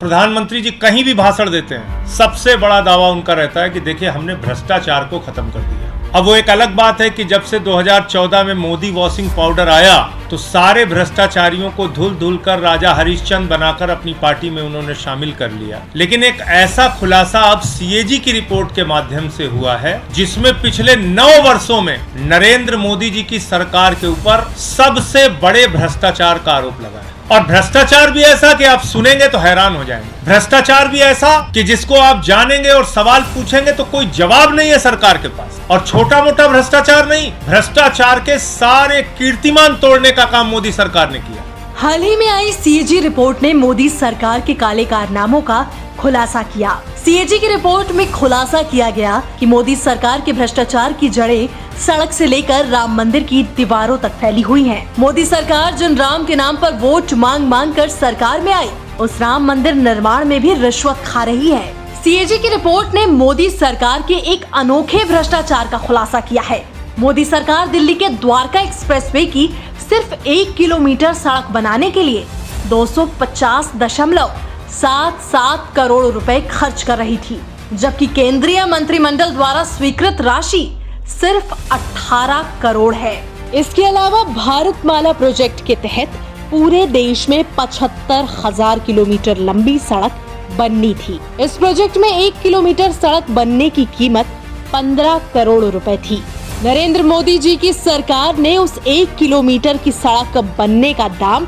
प्रधानमंत्री जी कहीं भी भाषण देते हैं, सबसे बड़ा दावा उनका रहता है कि देखिए हमने भ्रष्टाचार को खत्म कर दिया। अब वो एक अलग बात है कि जब से 2014 में मोदी वॉशिंग पाउडर आया तो सारे भ्रष्टाचारियों को धुल धुल कर राजा हरिश्चंद्र बनाकर अपनी पार्टी में उन्होंने शामिल कर लिया। लेकिन एक ऐसा खुलासा अब सीएजी की रिपोर्ट के माध्यम से हुआ है जिसमें पिछले 9 वर्षों में नरेंद्र मोदी जी की सरकार के ऊपर सबसे बड़े भ्रष्टाचार का आरोप लगा है। और भ्रष्टाचार भी ऐसा कि आप सुनेंगे तो हैरान हो जाएंगे। भ्रष्टाचार भी ऐसा कि जिसको आप जानेंगे और सवाल पूछेंगे तो कोई जवाब नहीं है सरकार के पास। और छोटा मोटा भ्रष्टाचार नहीं, भ्रष्टाचार के सारे कीर्तिमान तोड़ने का काम मोदी सरकार ने किया। हाल ही में आई सीएजी रिपोर्ट ने मोदी सरकार के काले कारनामों का खुलासा किया। सीएजी की रिपोर्ट में खुलासा किया गया कि मोदी सरकार के भ्रष्टाचार की जड़ें सड़क से लेकर राम मंदिर की दीवारों तक फैली हुई हैं। मोदी सरकार जिन राम के नाम पर वोट मांग मांग कर सरकार में आई, उस राम मंदिर निर्माण में भी रिश्वत खा रही है। सीएजी की रिपोर्ट ने मोदी सरकार के एक अनोखे भ्रष्टाचार का खुलासा किया है। मोदी सरकार दिल्ली के द्वारका एक्सप्रेसवे की सिर्फ 1 किलोमीटर सड़क बनाने के लिए 250.77 करोड़ रुपए खर्च कर रही थी, जबकि केंद्रीय मंत्रिमंडल द्वारा स्वीकृत राशि सिर्फ 18 करोड़ है। इसके अलावा भारतमाला प्रोजेक्ट के तहत पूरे देश में 75,000 किलोमीटर लंबी सड़क बननी थी। इस प्रोजेक्ट में 1 किलोमीटर सड़क बनने की कीमत 15 करोड़ रुपए थी। नरेंद्र मोदी जी की सरकार ने उस 1 किलोमीटर की सड़क बनने का दाम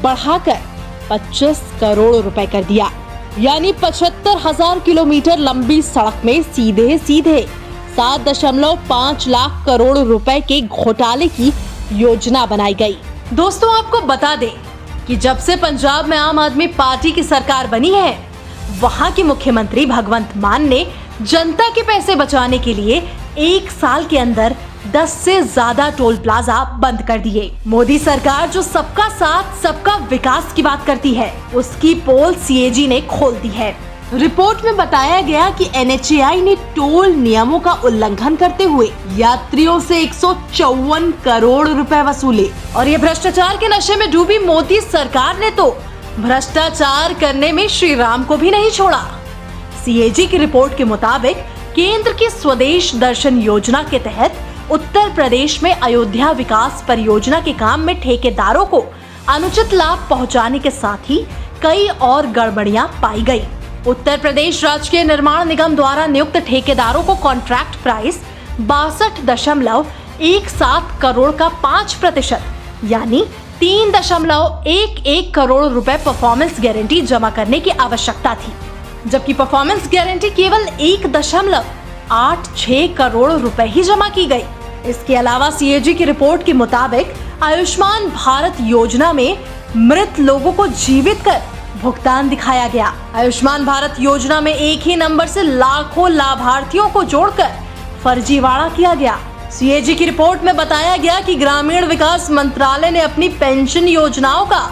बढ़ाकर 25 करोड़ रुपए कर दिया। यानी 75,000 किलोमीटर लंबी सड़क में सीधे सीधे 7.5 लाख करोड़ रुपए के घोटाले की योजना बनाई गई। दोस्तों, आपको बता दें कि जब से पंजाब में आम आदमी पार्टी की सरकार बनी है, वहां के मुख्यमंत्री भगवंत मान ने जनता के पैसे बचाने के लिए 1 साल के अंदर 10 से ज्यादा टोल प्लाजा बंद कर दिए। मोदी सरकार जो सबका साथ सबका विकास की बात करती है, उसकी पोल सीएजी ने खोल दी है। रिपोर्ट में बताया गया कि एनएचएआई ने टोल नियमों का उल्लंघन करते हुए यात्रियों से 154 करोड़ रुपए वसूले। और ये भ्रष्टाचार के नशे में डूबी मोदी सरकार ने तो भ्रष्टाचार करने में श्री राम को भी नहीं छोड़ा। सीएजी की रिपोर्ट के मुताबिक केंद्र की स्वदेश दर्शन योजना के तहत उत्तर प्रदेश में अयोध्या विकास परियोजना के काम में ठेकेदारों को अनुचित लाभ पहुंचाने के साथ ही कई और गड़बड़ियां पाई गई। उत्तर प्रदेश राजकीय निर्माण निगम द्वारा नियुक्त ठेकेदारों को कॉन्ट्रैक्ट प्राइस 62.17 करोड़ का 5% यानी 3.11 करोड़ रुपए परफॉर्मेंस गारंटी जमा करने की आवश्यकता थी, जबकि परफॉर्मेंस गारंटी केवल 1.86 करोड़ रुपए ही जमा की गई। इसके अलावा सीएजी की रिपोर्ट के मुताबिक आयुष्मान भारत योजना में मृत लोगों को जीवित कर भुगतान दिखाया गया। आयुष्मान भारत योजना में एक ही नंबर से लाखों लाभार्थियों को जोड़कर फर्जीवाड़ा किया गया। सीएजी की रिपोर्ट में बताया गया कि ग्रामीण विकास मंत्रालय ने अपनी पेंशन योजनाओं का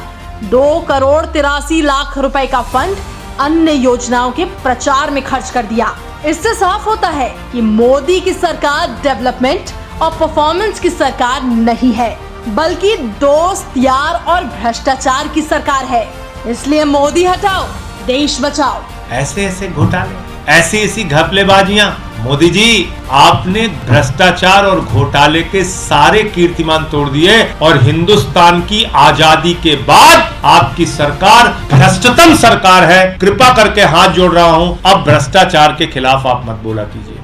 2 करोड़ 83 लाख रुपए का फंड अन्य योजनाओं के प्रचार में खर्च कर दिया। इससे साफ होता है कि मोदी की सरकार डेवलपमेंट और परफॉर्मेंस की सरकार नहीं है, बल्कि दोस्त यार और भ्रष्टाचार की सरकार है। इसलिए मोदी हटाओ, देश बचाओ। ऐसे घोटाले, ऐसी घपलेबाजियां, मोदी जी आपने भ्रष्टाचार और घोटाले के सारे कीर्तिमान तोड़ दिए और हिंदुस्तान की आजादी के बाद आपकी सरकार भ्रष्टतम सरकार है। कृपा करके हाथ जोड़ रहा हूं, अब भ्रष्टाचार के खिलाफ आप मत बोला कीजिए।